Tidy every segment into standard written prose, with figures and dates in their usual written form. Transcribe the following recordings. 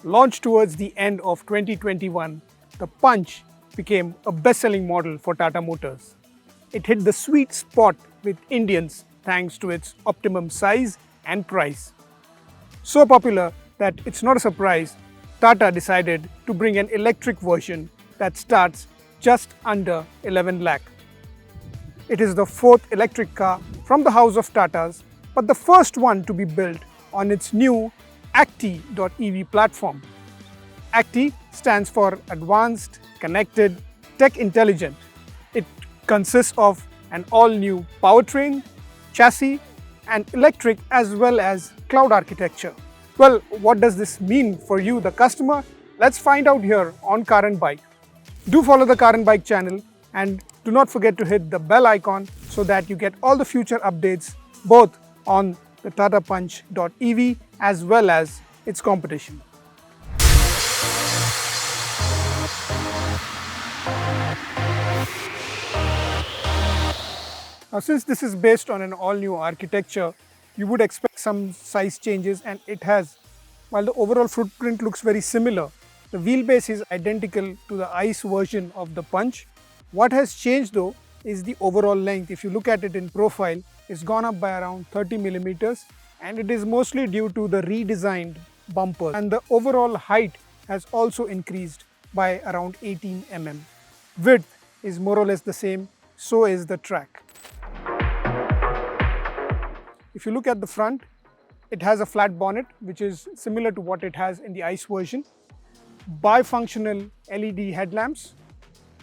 Launched towards the end of 2021, the Punch became a best-selling model for Tata Motors. It hit the sweet spot with Indians thanks to its optimum size and price. So popular that it's not a surprise Tata decided to bring an electric version that starts just under 11 lakh. It is the fourth electric car from the house of Tatas, but the first one to be built on its new ACTI.EV platform. ACTI stands for Advanced, Connected, Tech Intelligent. It consists of an all-new powertrain, chassis, and electric as well as cloud architecture. Well, what does this mean for you, the customer? Let's find out here on Car and Bike. Do follow the Car and Bike channel and do not forget to hit the bell icon so that you get all the future updates both on the Tata Punch EV as well as its competition. Now, since this is based on an all-new architecture, you would expect some size changes, and it has. While the overall footprint looks very similar, the wheelbase is identical to the ICE version of the Punch. What has changed though is the overall length. If you look at it in profile, it's gone up by around 30 millimeters, and it is mostly due to the redesigned bumper. And the overall height has also increased by around 18 mm. Width is more or less the same, so is the track. If you look at the front, it has a flat bonnet which is similar to what it has in the ICE version. Bifunctional LED headlamps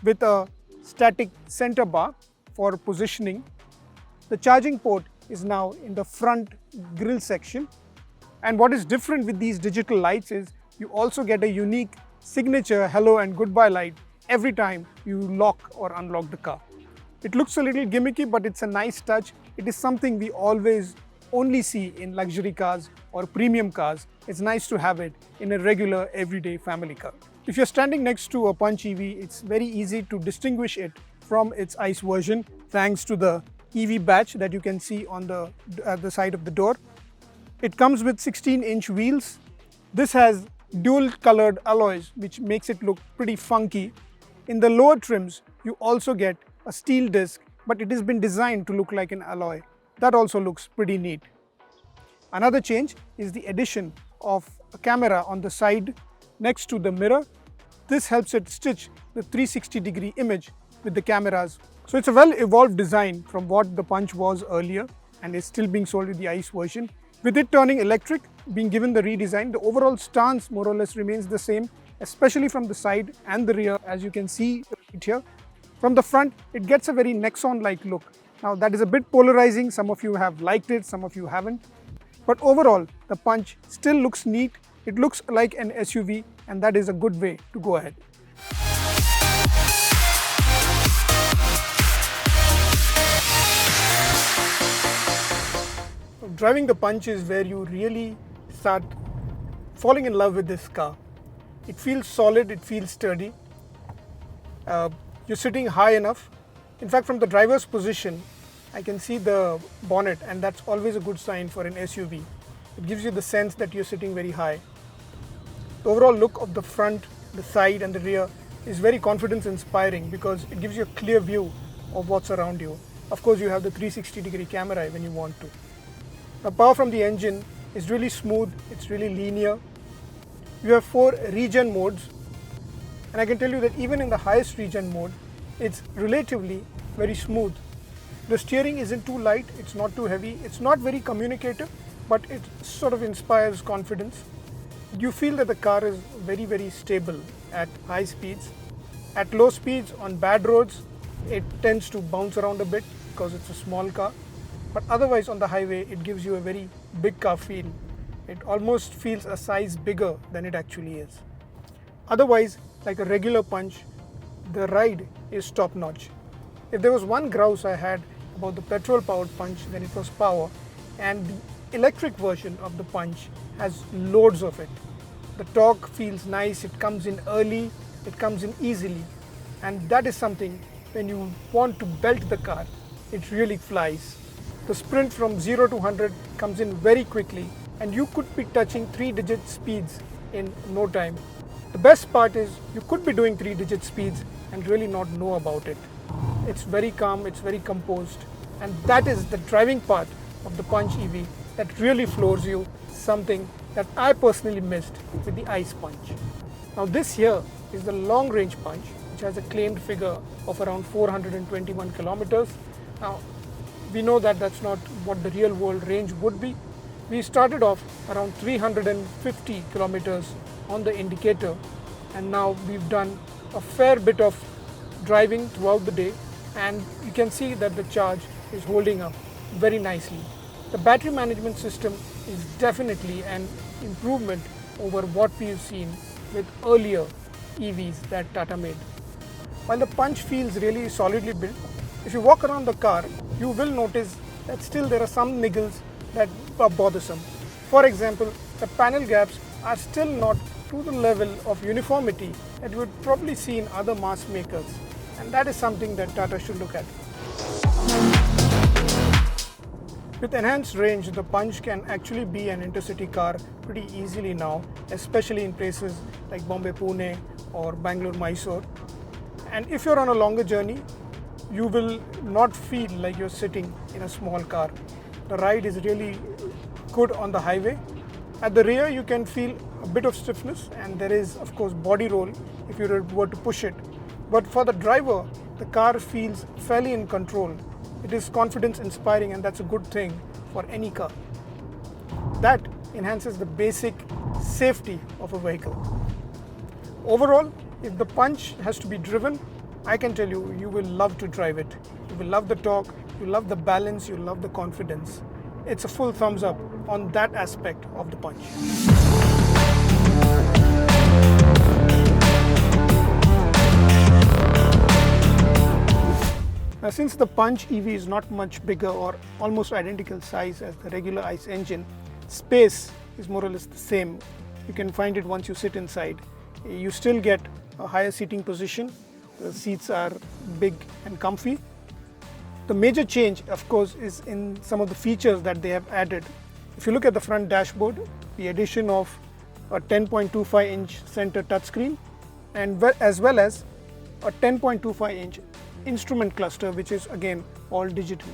with a static center bar for positioning. The charging port is now in the front grille section. And what is different with these digital lights is you also get a unique signature hello and goodbye light every time you lock or unlock the car. It looks a little gimmicky, but it's a nice touch. It is something we always only see in luxury cars or premium cars. It's nice to have it in a regular everyday family car. If you're standing next to a Punch EV, it's very easy to distinguish it from its ICE version thanks to the EV badge that you can see on the side of the door. It comes with 16-inch wheels. This has dual colored alloys which makes it look pretty funky. In the lower trims, you also get a steel disc, but it has been designed to look like an alloy. That also looks pretty neat. Another change is the addition of a camera on the side next to the mirror. This helps it stitch the 360-degree image with the cameras. So it's a well-evolved design from what the Punch was earlier and is still being sold with the ICE version. With it turning electric, being given the redesign, the overall stance more or less remains the same, especially from the side and the rear, as you can see right here. From the front, it gets a very Nexon-like look. Now that is a bit polarizing. Some of you have liked it, some of you haven't. But overall, the Punch still looks neat. It looks like an SUV, and that is a good way to go ahead. Driving the Punch is where you really start falling in love with this car. It feels solid, it feels sturdy. You're sitting high enough. In fact, from the driver's position, I can see the bonnet, and that's always a good sign for an SUV. It gives you the sense that you're sitting very high. The overall look of the front, the side and the rear is very confidence-inspiring because it gives you a clear view of what's around you. Of course, you have the 360-degree camera when you want to. The power from the engine is really smooth, it's really linear. You have 4 regen modes, and I can tell you that even in the highest regen mode, it's relatively very smooth. The steering isn't too light, it's not too heavy, it's not very communicative, but it sort of inspires confidence. You feel that the car is very, very stable at high speeds. At low speeds, on bad roads, it tends to bounce around a bit because it's a small car. But otherwise on the highway, it gives you a very big car feel. It almost feels a size bigger than it actually is. Otherwise, like a regular Punch, the ride is top-notch. If there was one grouse I had about the petrol-powered Punch, then it was power, and the electric version of the Punch has loads of it. The torque feels nice, it comes in early, it comes in easily, and that is something when you want to belt the car, it really flies. The sprint from 0 to 100 comes in very quickly, and you could be touching 3-digit speeds in no time. The best part is you could be doing 3-digit speeds and really not know about it. It's very calm, it's very composed, and that is the driving part of the Punch EV that really floors you, something that I personally missed with the Ice Punch. Now this here is the long range Punch, which has a claimed figure of around 421 kilometers. Now we know that that's not what the real world range would be. We started off around 350 kilometers on the indicator, and now we've done a fair bit of driving throughout the day, and you can see that the charge is holding up very nicely. The battery management system is definitely an improvement over what we've seen with earlier EVs that Tata made. While the Punch feels really solidly built, if you walk around the car, you will notice that still there are some niggles that are bothersome. For example, the panel gaps are still not to the level of uniformity that you would probably see in other mass makers, and that is something that Tata should look at. With enhanced range, the Punch can actually be an intercity car pretty easily now, especially in places like Bombay-Pune or Bangalore-Mysore. And if you're on a longer journey, you will not feel like you're sitting in a small car. The ride is really good on the highway. At the rear, you can feel a bit of stiffness, and there is of course body roll if you were to push it. But for the driver, the car feels fairly in control. It is confidence inspiring, and that's a good thing for any car. That enhances the basic safety of a vehicle. Overall, if the Punch has to be driven, I can tell you, you will love to drive it. You will love the torque, you love the balance, you love the confidence. It's a full thumbs up on that aspect of the Punch. Now, since the Punch EV is not much bigger or almost identical size as the regular ICE engine, space is more or less the same. You can find it once you sit inside. You still get a higher seating position. The seats are big and comfy. The major change, of course, is in some of the features that they have added. If you look at the front dashboard, the addition of a 10.25-inch center touchscreen, and as well as a 10.25-inch instrument cluster, which is again all digital.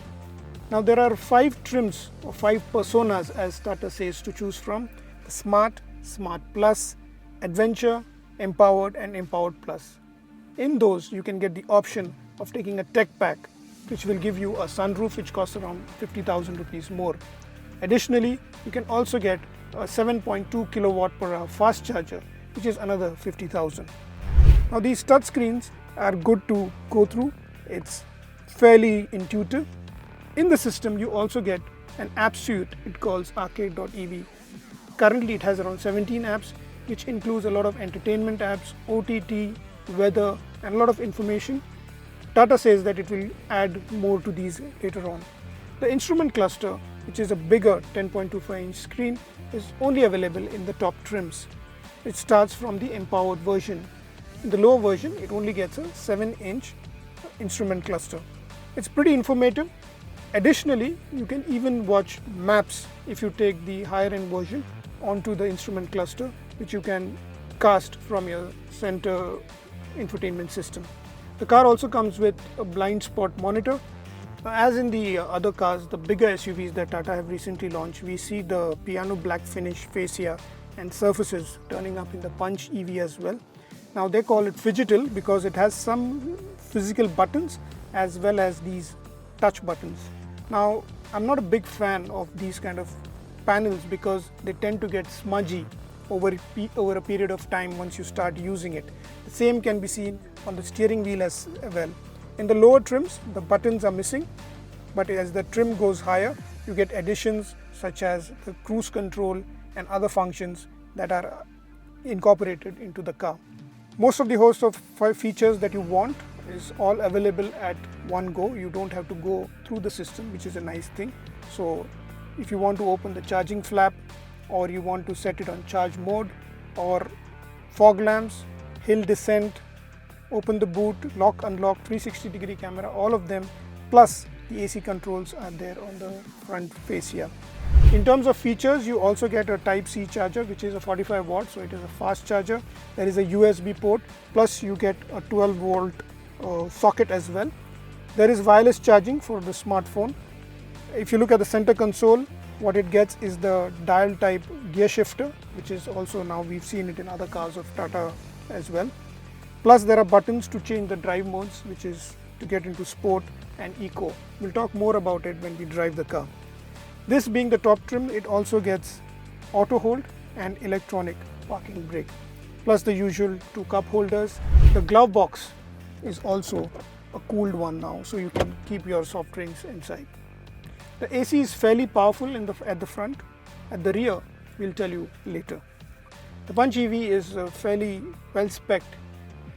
Now there are 5 trims or 5 personas, as Tata says, to choose from: the Smart, Smart Plus, Adventure, Empowered and Empowered Plus. In those, you can get the option of taking a tech pack, which will give you a sunroof which costs around 50,000 rupees more. Additionally, you can also get a 7.2 kilowatt per hour fast charger, which is another 50,000. Now these touch screens are good to go through. It's fairly intuitive. In the system, you also get an app suite it calls arcade.ev. Currently, it has around 17 apps, which includes a lot of entertainment apps, OTT, weather, and a lot of information. Tata says that it will add more to these later on. The instrument cluster, which is a bigger 10.25-inch screen, is only available in the top trims. It starts from the Empowered version. In the lower version, it only gets a 7-inch instrument cluster. It's pretty informative. Additionally, you can even watch maps if you take the higher end version onto the instrument cluster, which you can cast from your center infotainment system. The car also comes with a blind spot monitor. As in the other cars, the bigger SUVs that Tata have recently launched, we see the piano black finish fascia and surfaces turning up in the Punch EV as well. Now they call it Phygital because it has some physical buttons as well as these touch buttons. Now I'm not a big fan of these kind of panels because they tend to get smudgy over a period of time once you start using it. The same can be seen on the steering wheel as well. In the lower trims, the buttons are missing, but as the trim goes higher, you get additions such as the cruise control and other functions that are incorporated into the car. Most of the host of 5 features that you want is all available at one go. You don't have to go through the system, which is a nice thing. So if you want to open the charging flap, or you want to set it on charge mode, or fog lamps, hill descent, open the boot, lock, unlock, 360-degree camera, all of them, plus the AC controls are there on the front fascia. In terms of features, you also get a Type-C charger, which is a 45 watt, so it is a fast charger. There is a USB port, plus you get a 12 volt socket as well. There is wireless charging for the smartphone. If you look at the center console, what it gets is the dial type gear shifter, which is also now we've seen it in other cars of Tata as well. Plus there are buttons to change the drive modes, which is to get into sport and eco. We'll talk more about it when we drive the car. This being the top trim, it also gets auto hold and electronic parking brake, plus the usual 2 cup holders. The glove box is also a cooled one now, so you can keep your soft drinks inside. The AC is fairly powerful at the front. At the rear, we'll tell you later. The Punch EV is fairly well spec'd.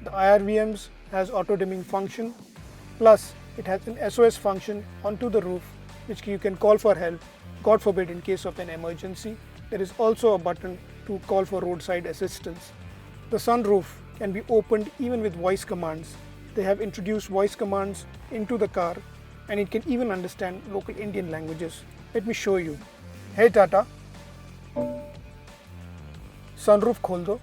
The IRVMs has auto dimming function, plus it has an SOS function onto the roof, which you can call for help, God forbid, in case of an emergency. There is also a button to call for roadside assistance. The sunroof can be opened even with voice commands. They have introduced voice commands into the car, and it can even understand local Indian languages. Let me show you. Hey Tata, sunroof खोल दो.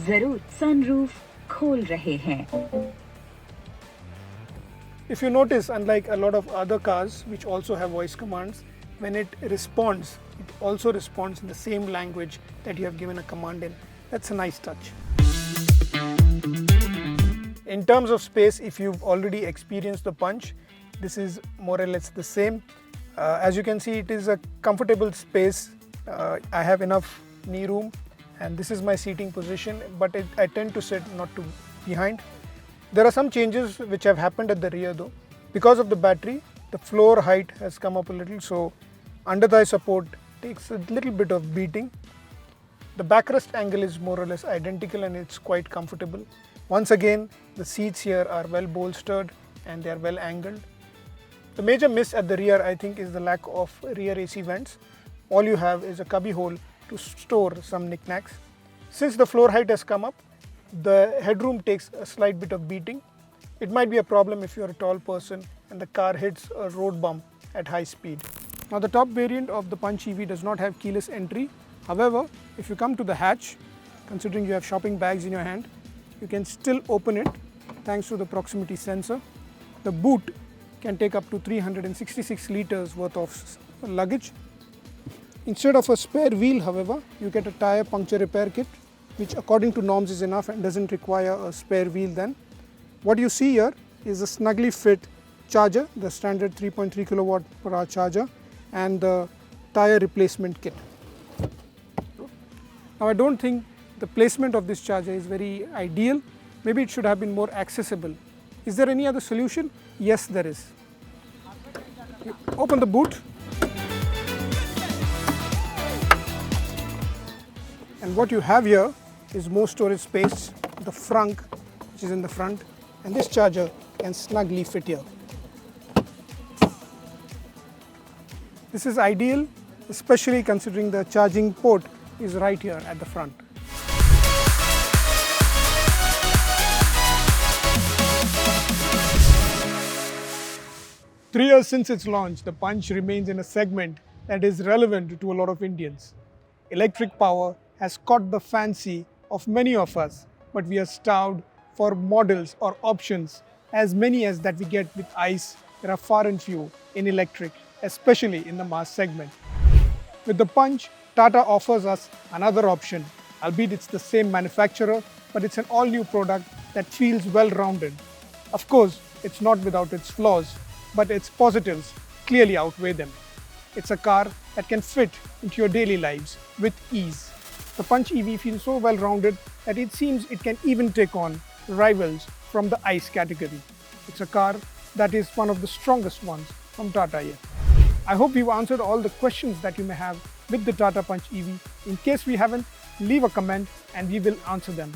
जरूर sunroof खोल रहे हैं. If you notice, unlike a lot of other cars which also have voice commands, when it responds, it also responds in the same language that you have given a command in. That's a nice touch. In terms of space, if you've already experienced the Punch, this is more or less the same. As you can see, it is a comfortable space. I have enough knee room, and this is my seating position, but I tend to sit not too behind. There are some changes which have happened at the rear though. Because of the battery, the floor height has come up a little, so under thigh support takes a little bit of beating. The backrest angle is more or less identical and it's quite comfortable. Once again, the seats here are well bolstered and they are well angled. The major miss at the rear, I think, is the lack of rear AC vents. All you have is a cubby hole to store some knickknacks. Since the floor height has come up, the headroom takes a slight bit of beating. It might be a problem if you're a tall person and the car hits a road bump at high speed. Now the top variant of the Punch EV does not have keyless entry. However, if you come to the hatch, considering you have shopping bags in your hand, you can still open it thanks to the proximity sensor. The boot can take up to 366 liters worth of luggage. Instead of a spare wheel, however, you get a tire puncture repair kit, which according to norms is enough and doesn't require a spare wheel then. What you see here is a snugly fit charger, the standard 3.3 kilowatt per hour charger, and the tire replacement kit. Now I don't think the placement of this charger is very ideal. Maybe it should have been more accessible. Is there any other solution? Yes, there is. You open the boot. And what you have here is more storage space, the frunk, which is in the front, and this charger can snugly fit here. This is ideal, especially considering the charging port is right here at the front. Three years since its launch, the Punch remains in a segment that is relevant to a lot of Indians. Electric power has caught the fancy of many of us, but we are starved for models or options as many as that we get with ICE. There are far and few in electric, especially in the mass segment. With the Punch, Tata offers us another option, albeit it's the same manufacturer, but it's an all-new product that feels well-rounded. Of course, it's not without its flaws, but its positives clearly outweigh them. It's a car that can fit into your daily lives with ease. The Punch EV feels so well-rounded that it seems it can even take on rivals from the ICE category. It's a car that is one of the strongest ones from Tata yet. I hope we've answered all the questions that you may have with the Tata Punch EV. In case we haven't, leave a comment and we will answer them.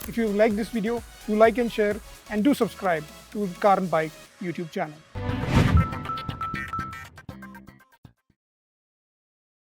If you like this video, do like and share, and do subscribe to the Car and Bike YouTube channel.